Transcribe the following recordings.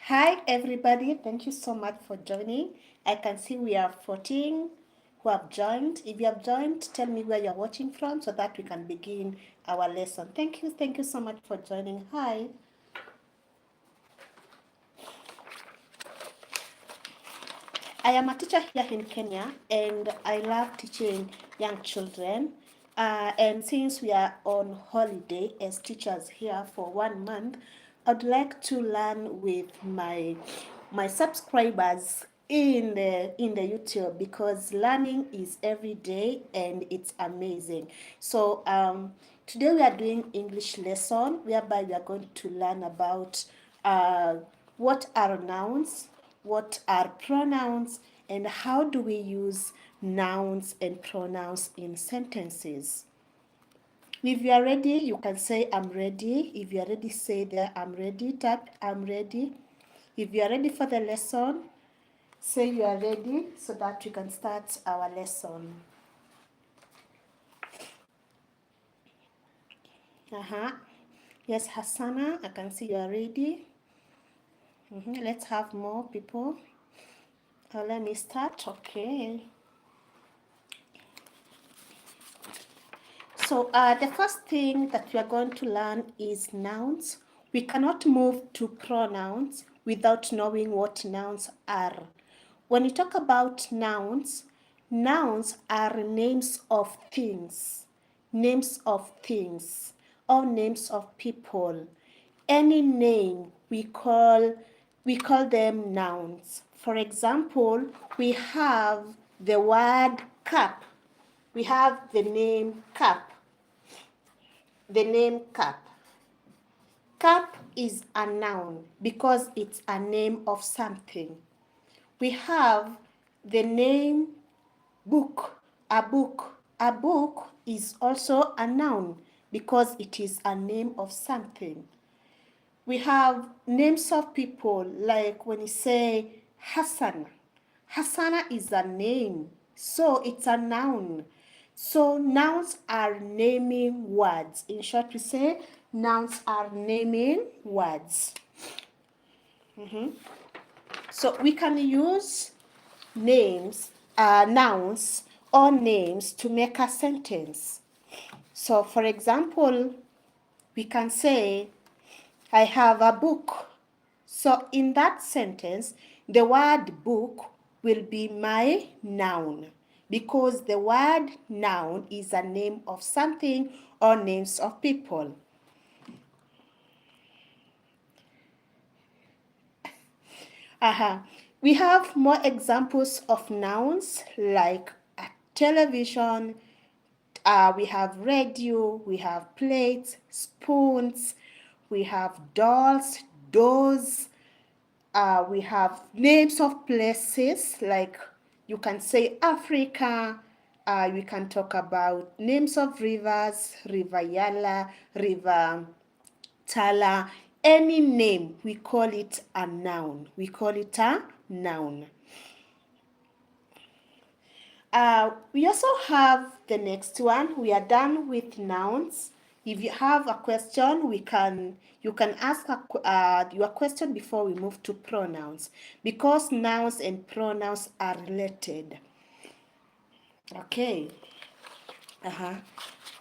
Hi, everybody. Thank you so much for joining. I can see we are 14 who have joined. If you have joined, tell me where you're watching from so that we can begin our lesson. Thank you. Thank you so much for joining. Hi. I am a teacher here in Kenya and I love teaching young children. And since we are on holiday as teachers here for 1 month, I'd like to learn with my subscribers in the YouTube because learning is every day and it's amazing. So today we are doing English lesson whereby we are going to learn about what are nouns, what are pronouns, and how do we use nouns and pronouns in sentences. If you are ready, you can say I'm ready. If you are ready, say there I'm ready. Tap I'm ready. If you are ready for the lesson, say you are ready so that we can start our lesson. Yes, Hassana, I can see you are ready. Let's have more people. Let me start. Okay. So the first thing that we are going to learn is nouns. We cannot move to pronouns without knowing what nouns are. When you talk about nouns, nouns are names of things, or names of people. Any name we call them nouns. For example, we have the word cup. We have the name cup. The name cup. Cup is a noun because it's a name of something. We have the name book. A book. A book is also a noun because it is a name of something. We have names of people, like when you say Hassan. Hassana is a name, so it's a noun. So nouns are naming words. In short, we say nouns are naming words. So we can use nouns or names to make a sentence. So for example, we can say, I have a book. So in that sentence, the word book will be my noun because the word noun is a name of something or names of people. We have more examples of nouns like a television, we have radio, we have plates, spoons, we have dolls, doors, we have names of places like you can say Africa. We can talk about names of rivers, River Yala, River Tala. Any name, we call it a noun. We call it a noun. We also have the next one. We are done with nouns. If you have a question, you can ask your question before we move to pronouns because nouns and pronouns are related. Okay.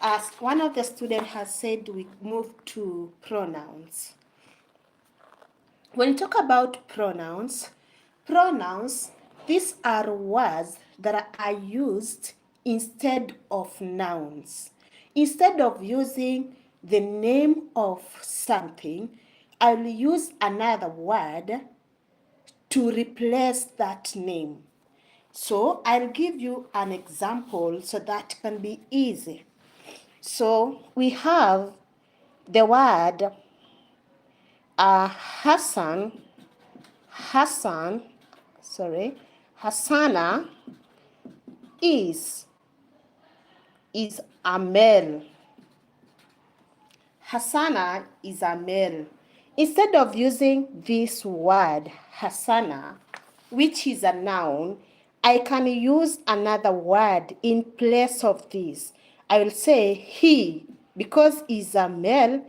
As one of the students has said, we move to pronouns. When you talk about pronouns, these are words that are used instead of nouns. Instead of using the name of something, I'll use another word to replace that name. So I'll give you an example so that can be easy. So we have the word Hassana is a male. Hassana is a male. Instead of using this word Hassana, which is a noun, I can use another word in place of this. I will say he, because he's a male,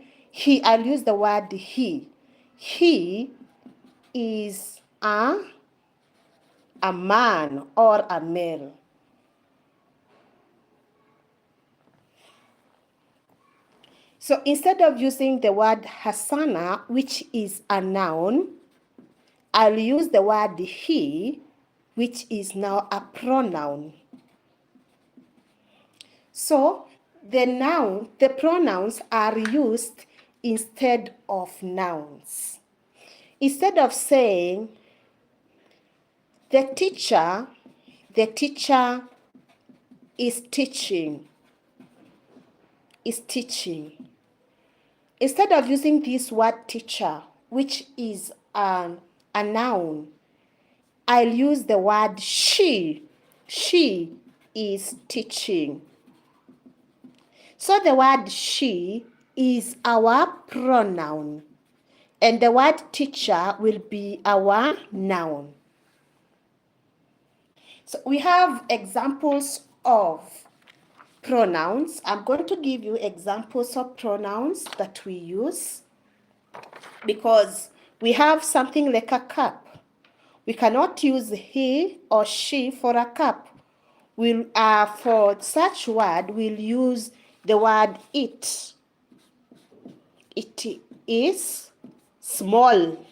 I'll use the word he. He is a man or a male. So instead of using the word Hasana, which is a noun, I'll use the word he, which is now a pronoun. So the pronouns are used instead of nouns. Instead of saying the teacher is teaching. Instead of using this word teacher, which is a noun, I'll use the word she. She is teaching. So the word she is our pronoun, and the word teacher will be our noun. So we have examples of pronouns. I'm going to give you examples of pronouns that we use because we have something like a cup. We cannot use he or she for a cup. For such word, we'll use the word it. It is small.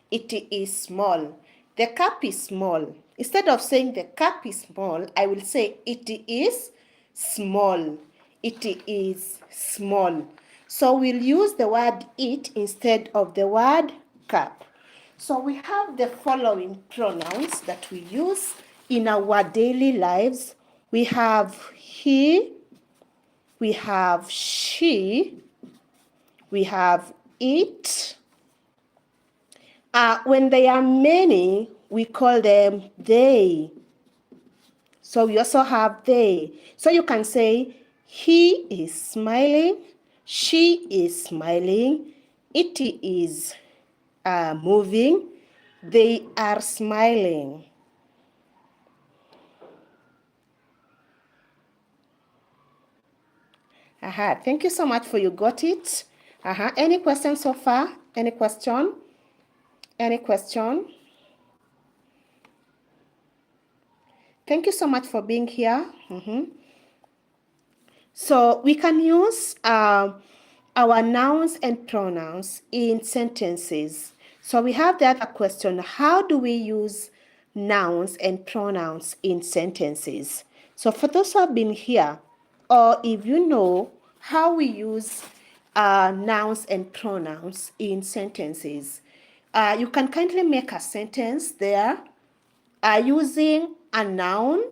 It is small. The cup is small. Instead of saying the cup is small, I will say it is small. It is small. So we'll use the word it instead of the word cup. So we have the following pronouns that we use in our daily lives. We have he, we have she, we have it. When they are many, we call them they. So we also have they. So you can say, he is smiling, she is smiling, it is moving, they are smiling. Thank you so much for you got it. Any questions so far? Any question? Any question? Thank you so much for being here. So we can use our nouns and pronouns in sentences. So we have the other question, how do we use nouns and pronouns in sentences? So for those who have been here, or if you know how we use nouns and pronouns in sentences, you can kindly make a sentence there using a noun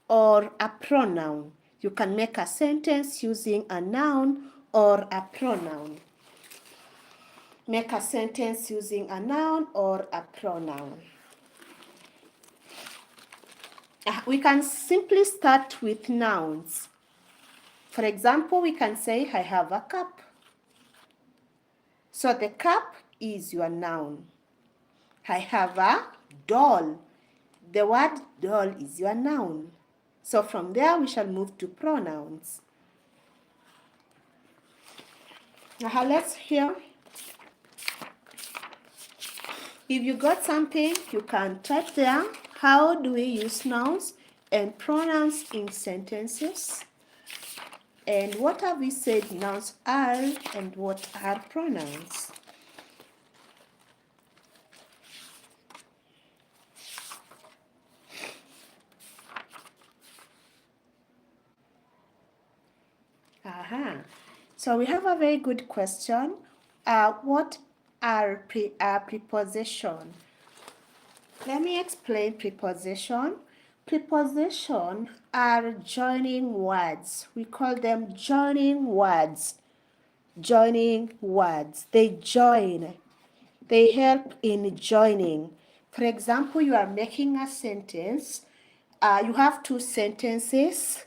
or a pronoun. You can make a sentence using a noun or a pronoun. Make a sentence using a noun or a pronoun. We can simply start with nouns. For example, we can say, I have a cup. So the cup is your noun. I have a doll. The word doll is your noun. So from there, we shall move to pronouns. Let's hear. If you got something, you can type there. How do we use nouns and pronouns in sentences? And what have we said nouns are and what are pronouns? So we have a very good question. What are preposition? Let me explain preposition. Preposition are joining words. We call them joining words. Joining words. They join. They help in joining. For example, you are making a sentence. You have two sentences.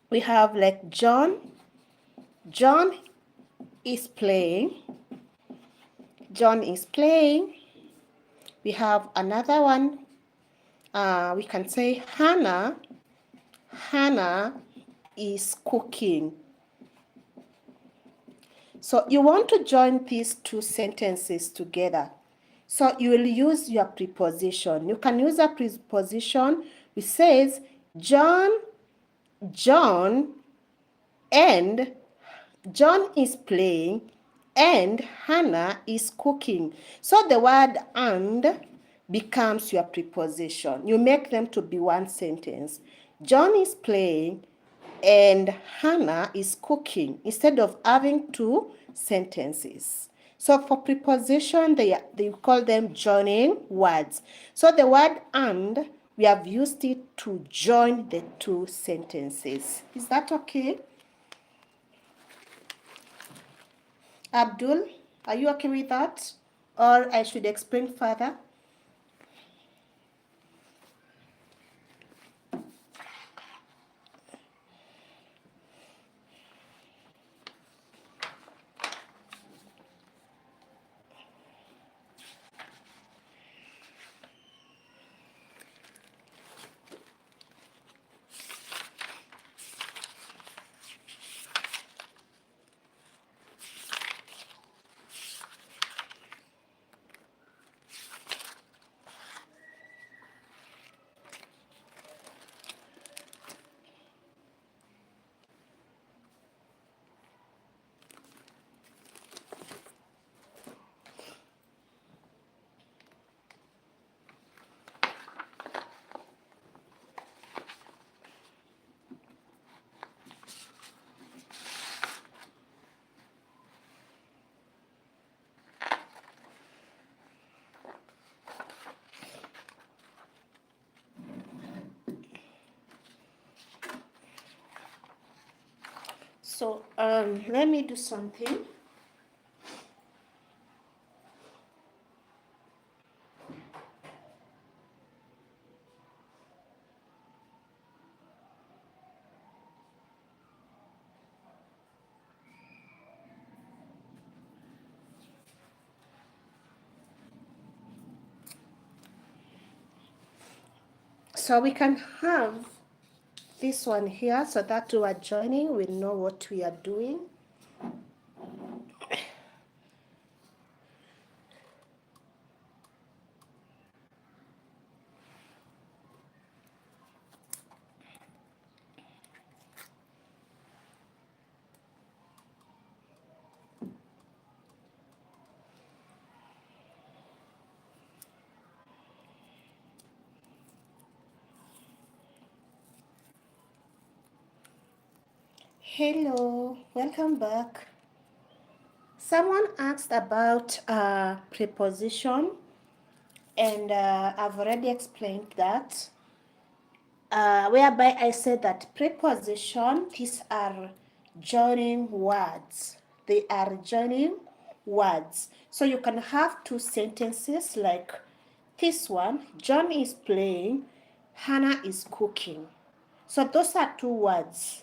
We have like John. John is playing. John is playing. We have another one. We can say Hannah. Hannah is cooking. So you want to join these two sentences together. So you will use your preposition. You can use a preposition which says John and John is playing and Hannah is cooking. So the word and becomes your preposition. You make them to be one sentence. John is playing and Hannah is cooking instead of having two sentences. So for preposition, they call them joining words. So the word and, we have used it to join the two sentences. Is that okay? Abdul, are you okay with that? Or I should explain further? So let me do something. So we can have this one here so that we are joining, we know what we are doing. Hello, welcome back. Someone asked about preposition, and I've already explained that. Whereby I said that preposition, these are joining words. They are joining words. So you can have two sentences like this one, John is playing, Hannah is cooking. So those are two words.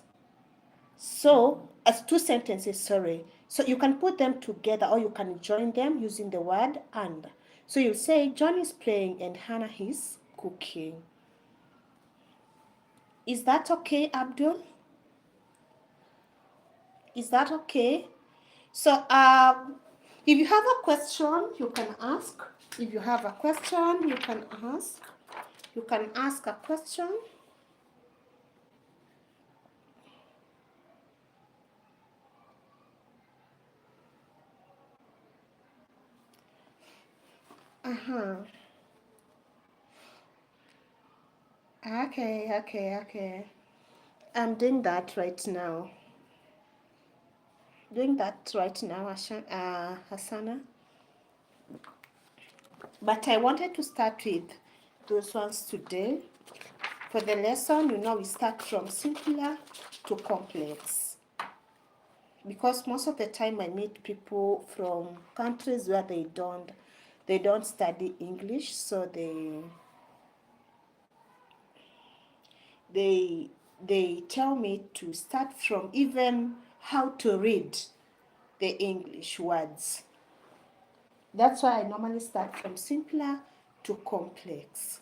So, as two sentences, sorry. So you can put them together or you can join them using the word and. So you'll say, John is playing and Hannah is cooking. Is that okay, Abdul? Is that okay? So, if you have a question, you can ask. If you have a question, you can ask. You can ask a question. Uh-huh. Okay. I'm doing that right now. Doing that right now, Hasana. But I wanted to start with those ones today. For the lesson, we start from simpler to complex. Because most of the time I meet people from countries where they don't study English, so they tell me to start from even how to read the English words. That's why I normally start from simpler to complex.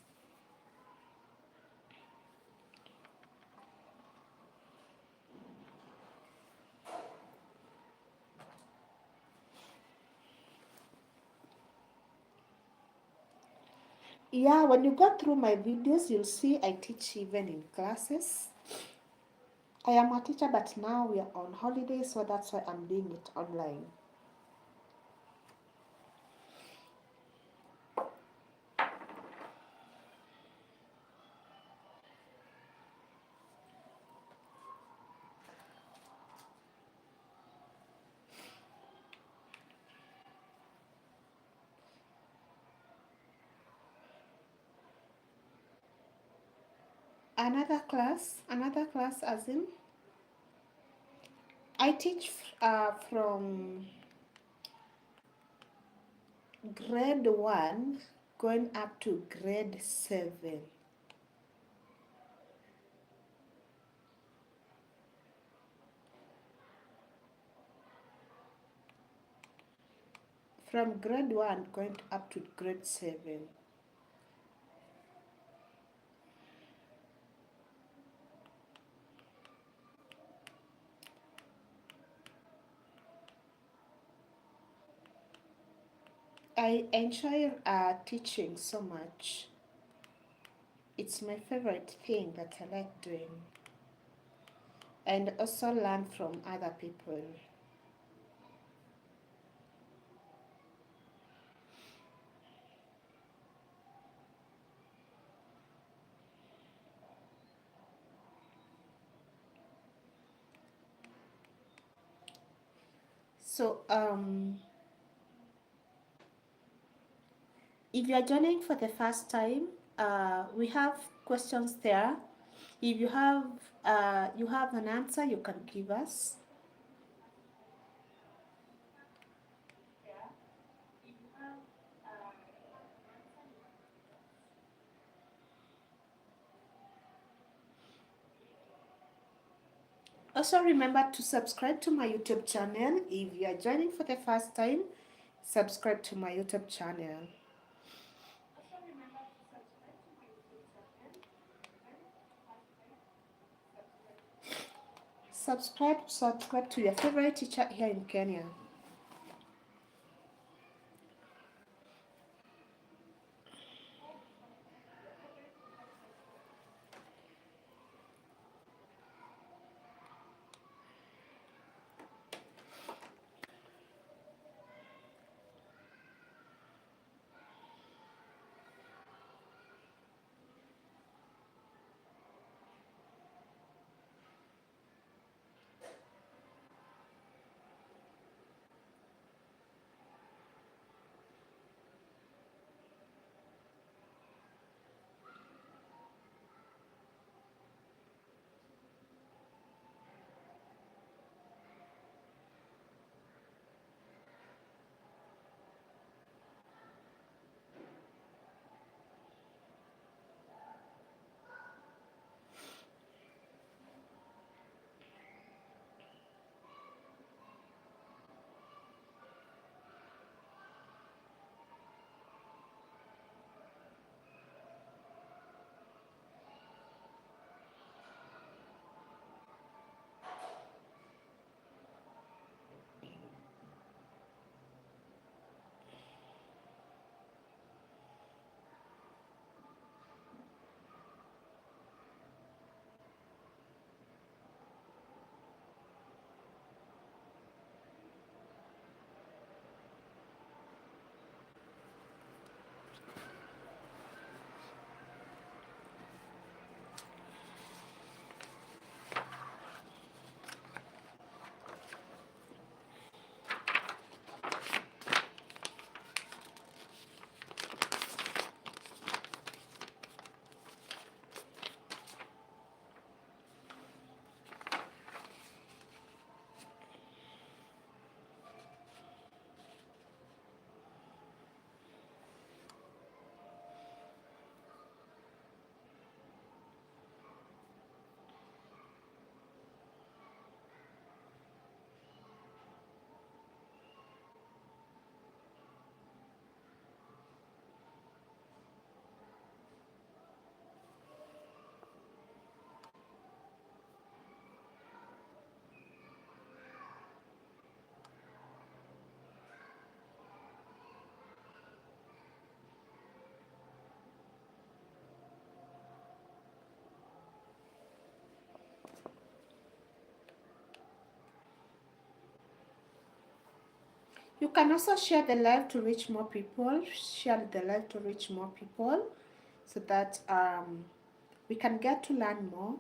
Yeah, when you go through my videos, you'll see I teach even in classes. I am a teacher, but now we are on holiday, so that's why I'm doing it online. Another class as in, I teach from grade 1 going up to grade 7. From grade 1 going up to grade 7. I enjoy teaching so much. It's my favorite thing that I like doing. And also learn from other people. So, if you are joining for the first time, we have questions there. If you have an answer, you can give us. Also remember to subscribe to my YouTube channel. If you are joining for the first time, subscribe to my YouTube channel. Subscribe to your favorite teacher here in Kenya. You can also share the live to reach more people. Share the live to reach more people so that we can get to learn more.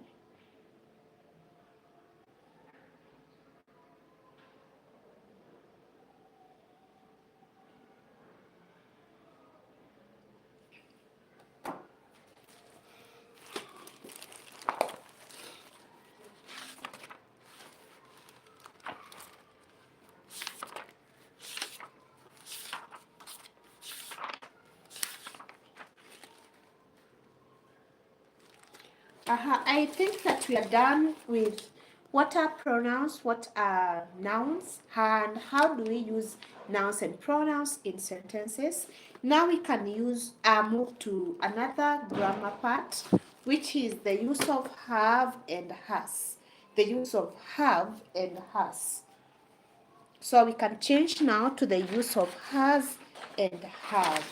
I think that we are done with what are pronouns, what are nouns, and how do we use nouns and pronouns in sentences. Now we can move to another grammar part, which is the use of have and has. The use of have and has. So we can change now to the use of has and have.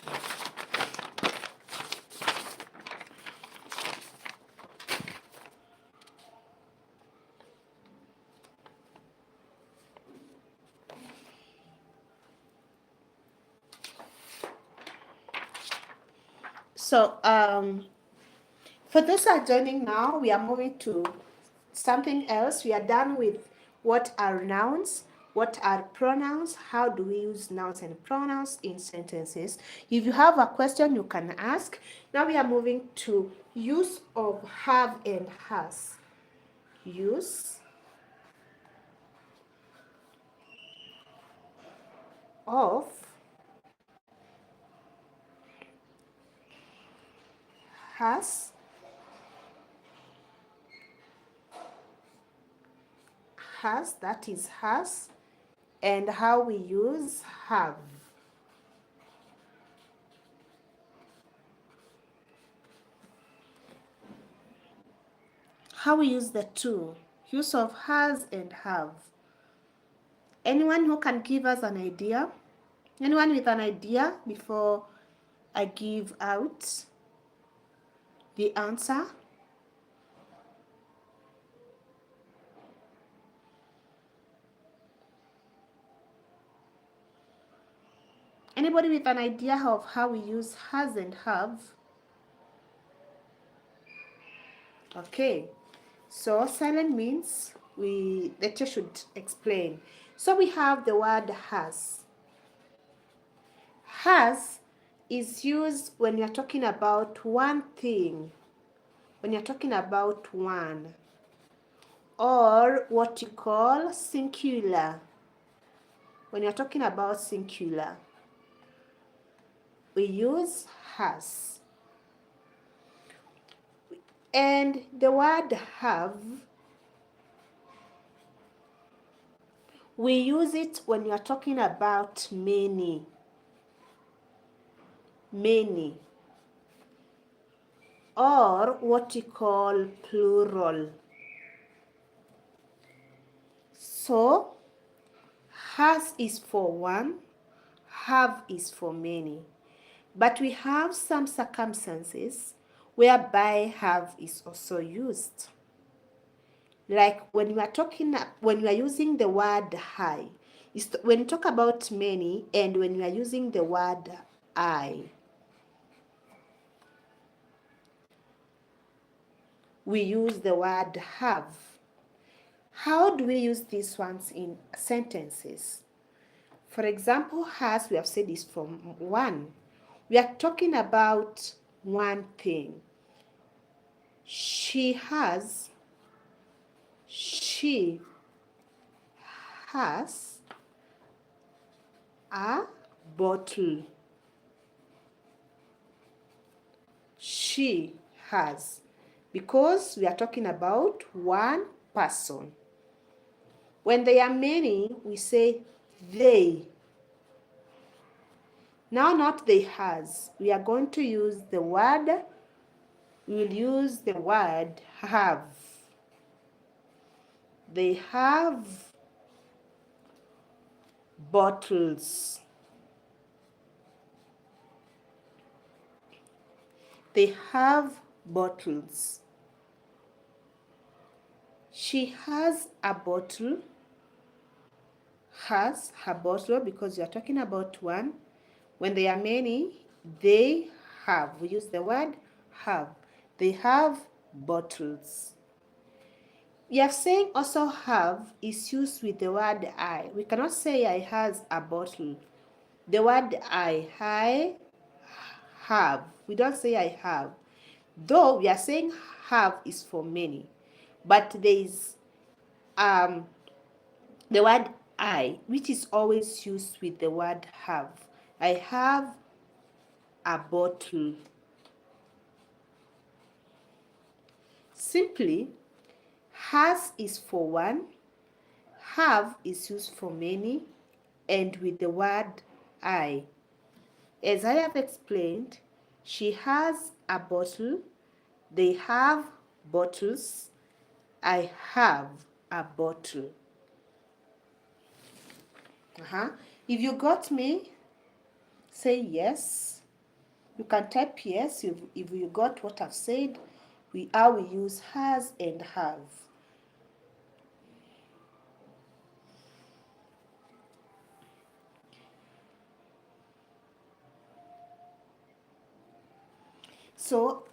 So for those who are joining now, we are moving to something else. We are done with what are nouns, what are pronouns, how do we use nouns and pronouns in sentences. If you have a question, you can ask. Now we are moving to use of have and has. Use of has, that is has, and how we use have. How we use the two, use of has and have. Anyone who can give us an idea? Anyone with an idea before I give out the answer? Anybody with an idea of how we use has and have? Okay, so silent means the teacher should explain. So we have the word has. Has is used when you're talking about one thing, when you're talking about one, or what you call singular. When you're talking about singular, we use has. And the word have, we use it when you're talking about many. Many. Or what you call plural. So, has is for one, have is for many. But we have some circumstances whereby have is also used. Like when we are using the word high, when you talk about many and when we are using the word I, we use the word have. How do we use these ones in sentences? For example, has, we have said, is from one. We are talking about one thing. She has a bottle. She has. Because we are talking about one person. When they are many, we say they. Now not they has. We are going to use the word, we will use the word have. They have bottles. They have bottles. She has a bottle. has a bottle because you are talking about one. When they are many, they have. We use the word have. They have bottles. We are saying also have is used with the word I. We cannot say I has a bottle. The word I have. We don't say I have. Though we are saying have is for many. But there is the word I, which is always used with the word have. I have a bottle. Simply, has is for one, have is used for many, and with the word I. As I have explained, she has a bottle, they have bottles, I have a bottle. If you got me, say yes. You can type yes if you got what I've said. We use has and have. So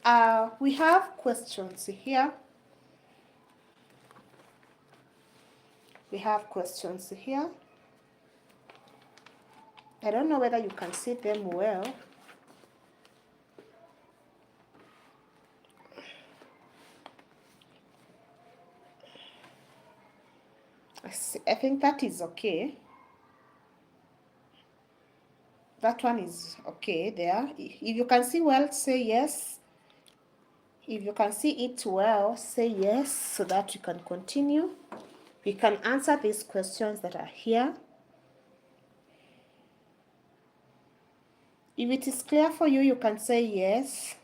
we have questions here. We have questions here. I don't know whether you can see them well. I think that is okay. That one is okay there. If you can see well, say yes. If you can see it well, say yes so that you can continue. We can answer these questions that are here. If it is clear for you, you can say yes.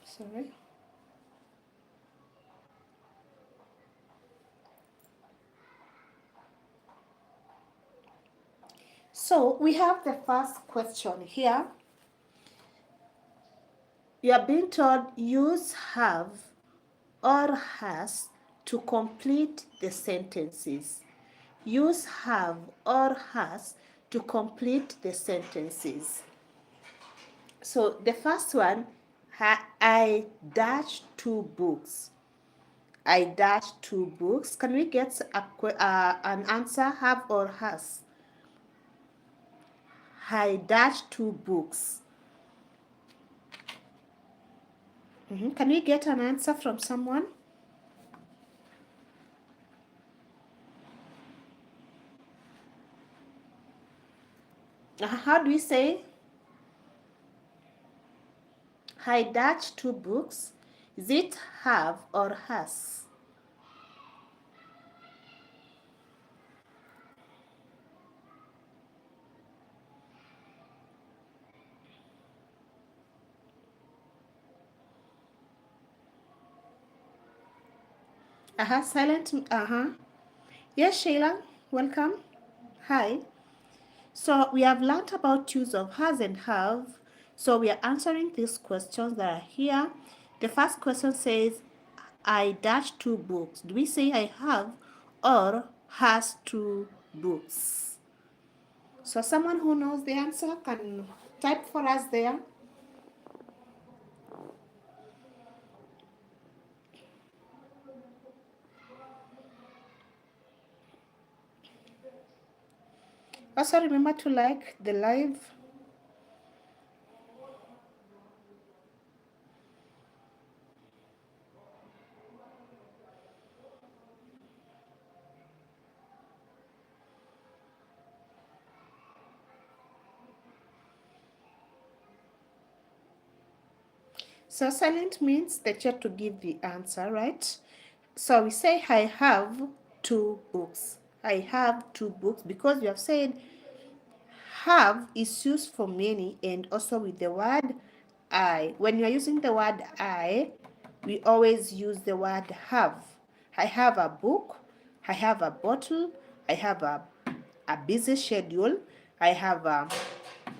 Sorry. So we have the first question here. You are being told use have or has to complete the sentences. Use have or has to complete the sentences. So the first one, I dash 2 books. I dash 2 books. Can we get an answer, have or has? I dash 2 books. Can we get an answer from someone? How do we say? I dash 2 books. Is it have or has? Silent. Yes, Sheila, welcome. Hi. So we have learned about use of has and have. So we are answering these questions that are here. The first question says, I dash 2 books. Do we say I have or has 2 books? So someone who knows the answer can type for us there. Also remember to like the live. So silent means that you have to give the answer, right? So we say I have 2 books. I have 2 books because we have said have is used for many and also with the word I. When you are using the word I, we always use the word have. I have a book, I have a bottle, I have a busy schedule. I have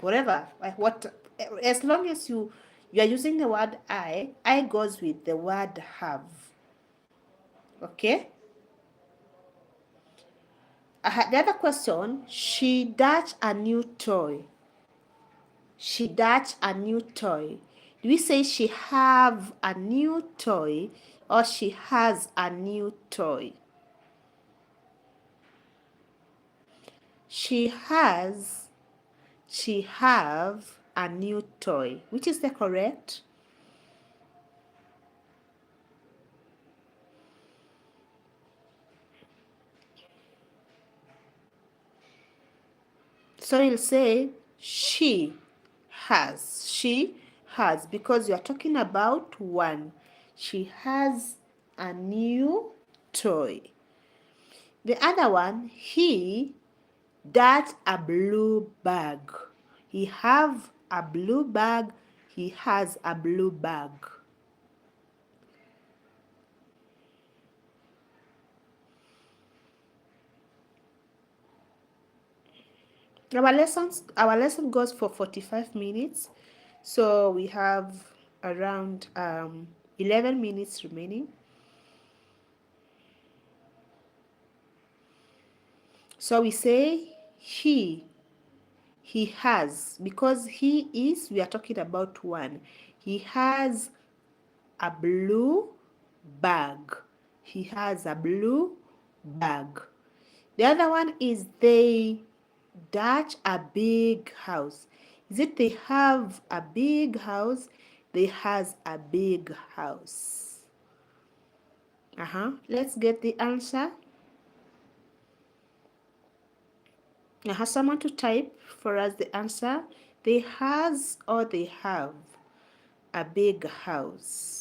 whatever, like what, as long as you are using the word I goes with the word have. Okay. The other question, she got a new toy. She got a new toy. Do we say she have a new toy or she has a new toy? She have a new toy. Which is the correct? So you'll say she has. She has, because you are talking about one. She has a new toy. The other one, he got a blue bag. He have a blue bag. He has a blue bag. Our lesson goes for 45 minutes. So we have around 11 minutes remaining. So we say he has, because he is, we are talking about one. He has a blue bag. He has a blue bag. The other one is they got a big house. Is it they have a big house? They has a big house. Let's get the answer. Someone to type for us the answer. They has or they have a big house.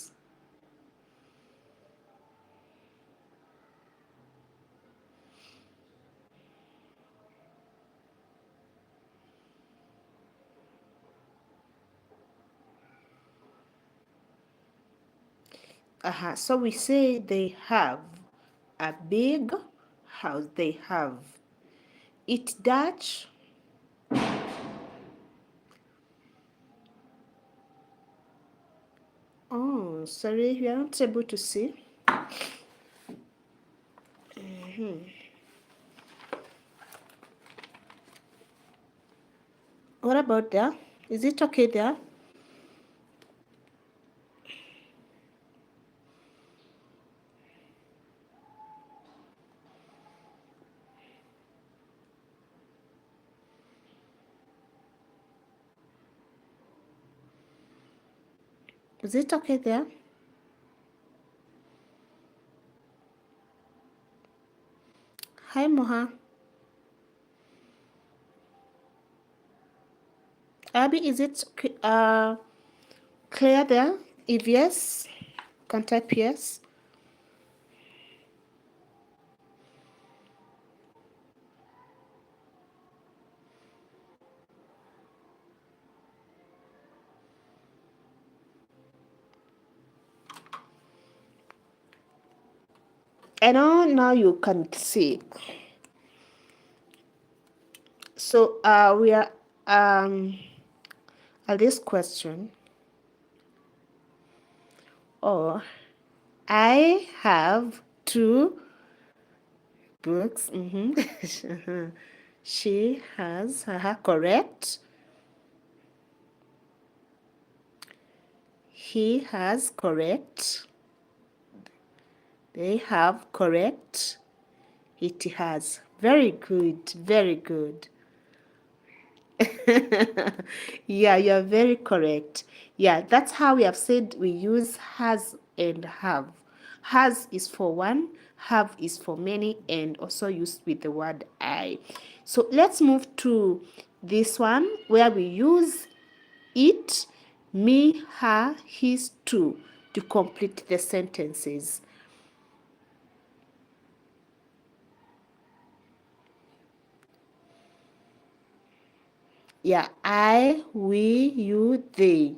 So we say they have a big house. They have. It's Dutch. Oh, sorry, we are not able to see. What about there? Is it okay there? Is it okay there? Hi, Moha. Abby, is it clear there? If yes, can type yes. I know now you can see. So we are at this question. Or I have two books. She has, correct. He has, correct. They have, correct. It has. Very good, very good. Yeah, you're very correct. Yeah, that's how we have said we use has and have. Has is for one, have is for many, and also used with the word I. So let's move to this one where we use it, me, her, his, to complete the sentences. Yeah, I, we, you, they.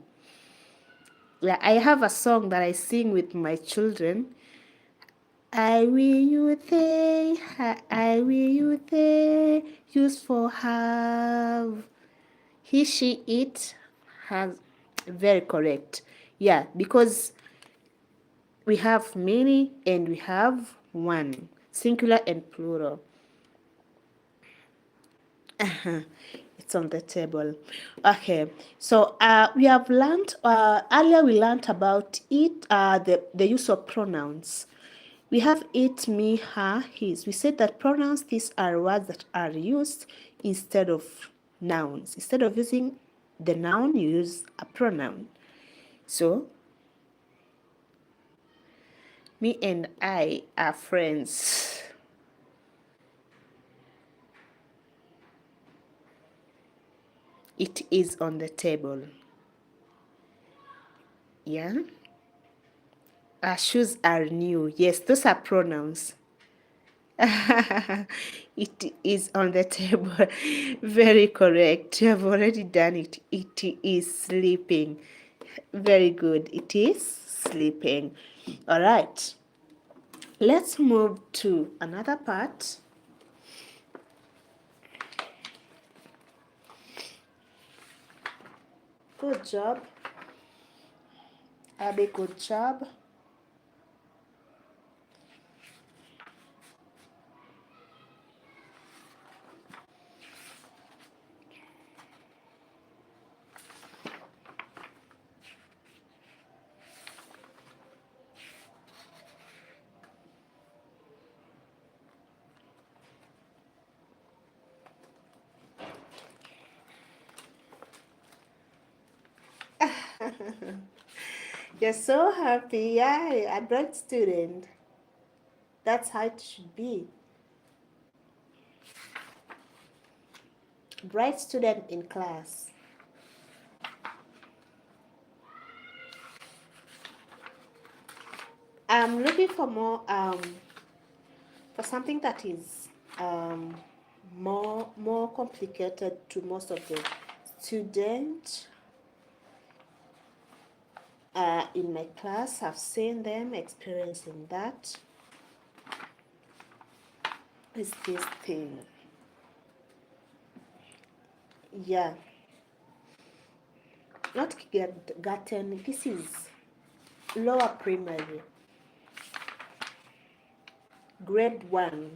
Yeah, I have a song that I sing with my children. I will you they, I will you they, use for have. He, she, it has, very correct. Yeah, because we have many and we have one, singular and plural. It's on the table. Okay, so we have learned, earlier we learned about it, the use of pronouns. We have it, me, her, his. We said that pronouns, these are words that are used instead of nouns. Instead of using the noun, you use a pronoun. So, me and I are friends. It is on the table. Yeah? Our shoes are new. Yes, those are pronouns. It is on the table. Very correct. You have already done it. It is sleeping. Very good. It is sleeping. All right. Let's move to another part. Good job. Abby, good job. You're so happy. Yeah, a bright student. That's how it should be. Bright student in class. I'm looking for more for something that is more complicated to most of the students in my class. I've seen them experiencing that. Is this thing? Yeah, not kindergarten. This is lower primary, grade 1.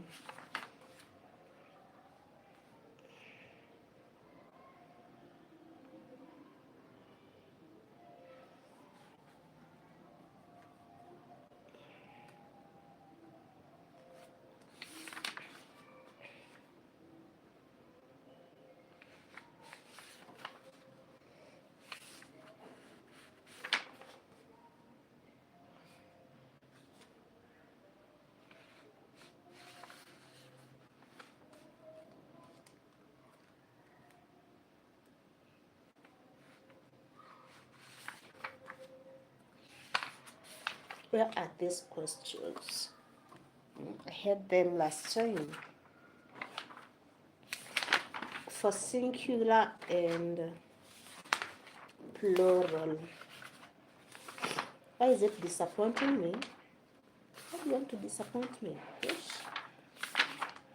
Where are these questions? I had them last time. For singular and plural. Why is it disappointing me? Why do you want to disappoint me? Yes.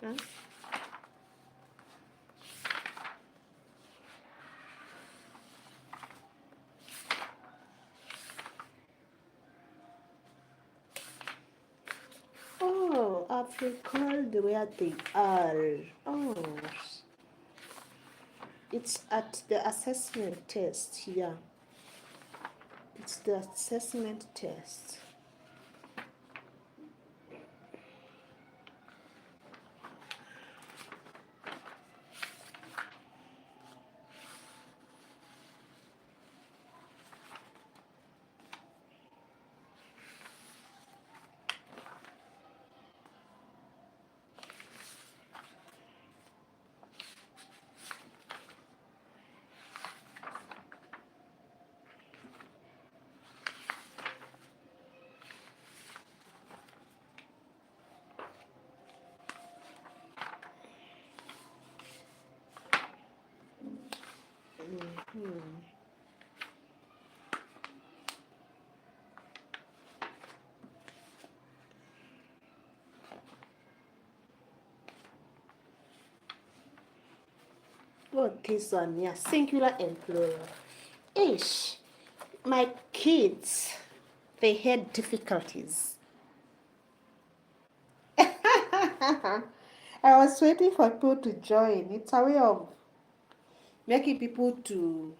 Huh? Oh, I've recalled where they are. Oh, it's at the assessment test here. It's the assessment test. Oh, this one, yeah, singular and plural. Ish, my kids, they had difficulties. I was waiting for people to join. It's a way of making people to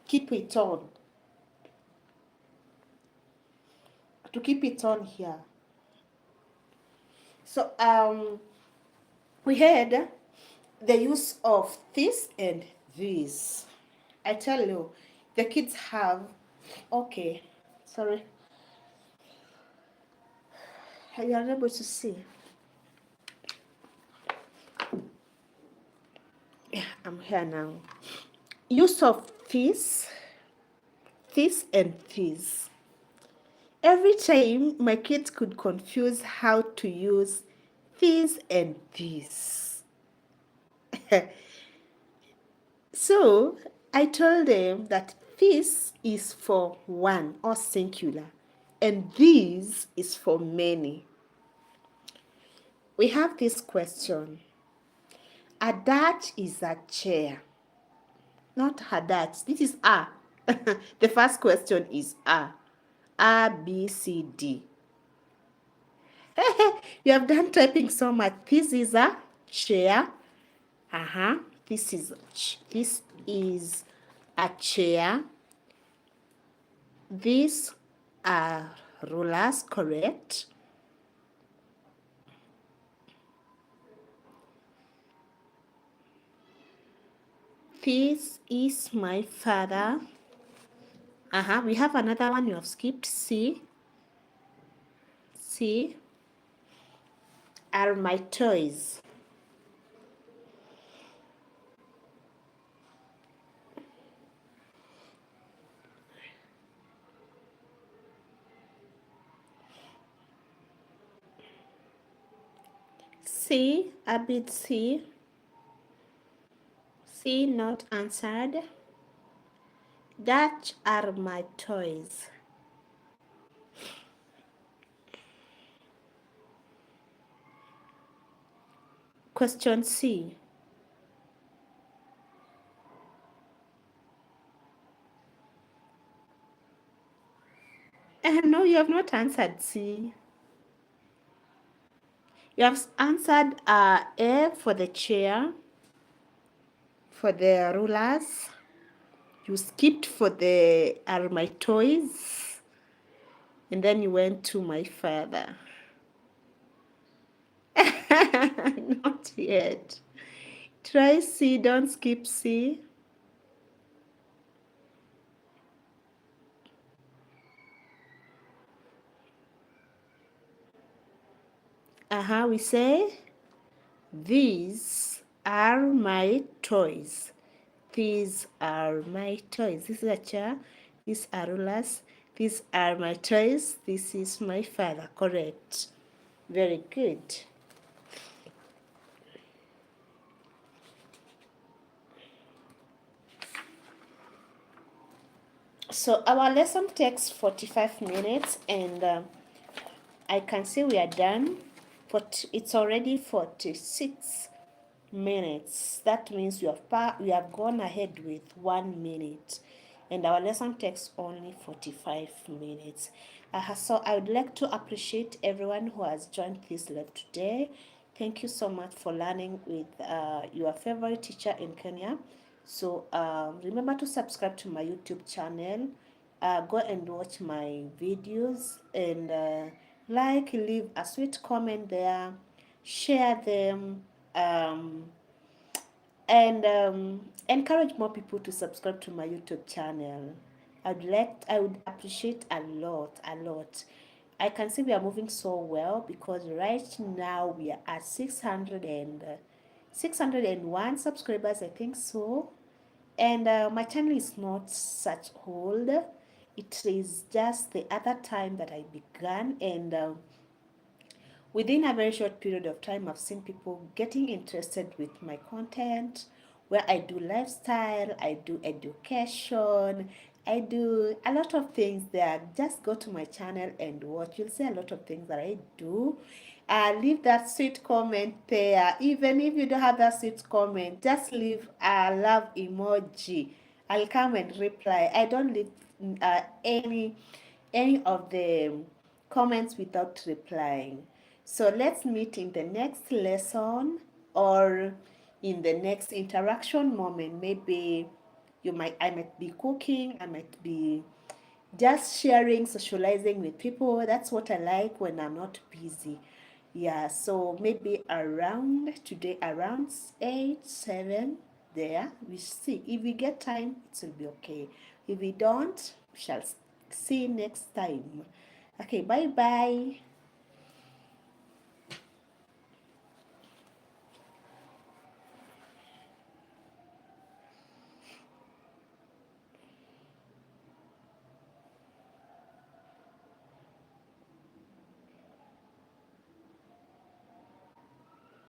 keep it on, here. So we had the use of this and this. I tell you, the kids have, okay, sorry, you are able to see. Yeah, I'm here now. Use of this and this. Every time my kids could confuse how to use this and this. So I told them that this is for one or singular, and this is for many. We have this question. A Dutch is a chair, not a Dutch. This is A. The first question is A. A, B, C, D. You have done typing so much. This is a chair. This is a chair. These are rulers, correct? This is my father. We have another one you have skipped. C are my toys. C, a bit C. C not answered. That are my toys. Question C. No, you have not answered C. You have answered A for the chair, for the rulers. You skipped for the are my toys. And then you went to my father. Not yet. Try C, don't skip C. We say, these are my toys. These are my toys. This is a chair. These are rulers. These are my toys. This is my father. Correct. Very good. So our lesson takes 45 minutes, and I can see we are done. But it's already 46 minutes. That means we have gone ahead with 1 minute, and our lesson takes only 45 minutes. So I would like to appreciate everyone who has joined this lab today. Thank you so much for learning with your favorite teacher in Kenya. So remember to subscribe to my YouTube channel. Go and watch my videos, and leave a sweet comment there, share them, and encourage more people to subscribe to my YouTube channel. I would appreciate a lot, a lot. I can see we are moving so well, because right now we are at 601 subscribers, I think so. And my channel is not such old. It is just the other time that I began, and within a very short period of time, I've seen people getting interested with my content, where I do lifestyle, I do education, I do a lot of things there. Just go to my channel and watch. You'll see a lot of things that I do. Leave that sweet comment there. Even if you don't have that sweet comment, just leave a love emoji. I'll come and reply. I don't leave any of the comments without replying. So let's meet in the next lesson or in the next interaction moment. Maybe I might be cooking, I might be just sharing, socializing with people. That's what I like when I'm not busy. Yeah, so maybe around today, around 8, 7, there, we see. If we get time, it will be okay. If we don't, we shall see next time. Okay, bye bye.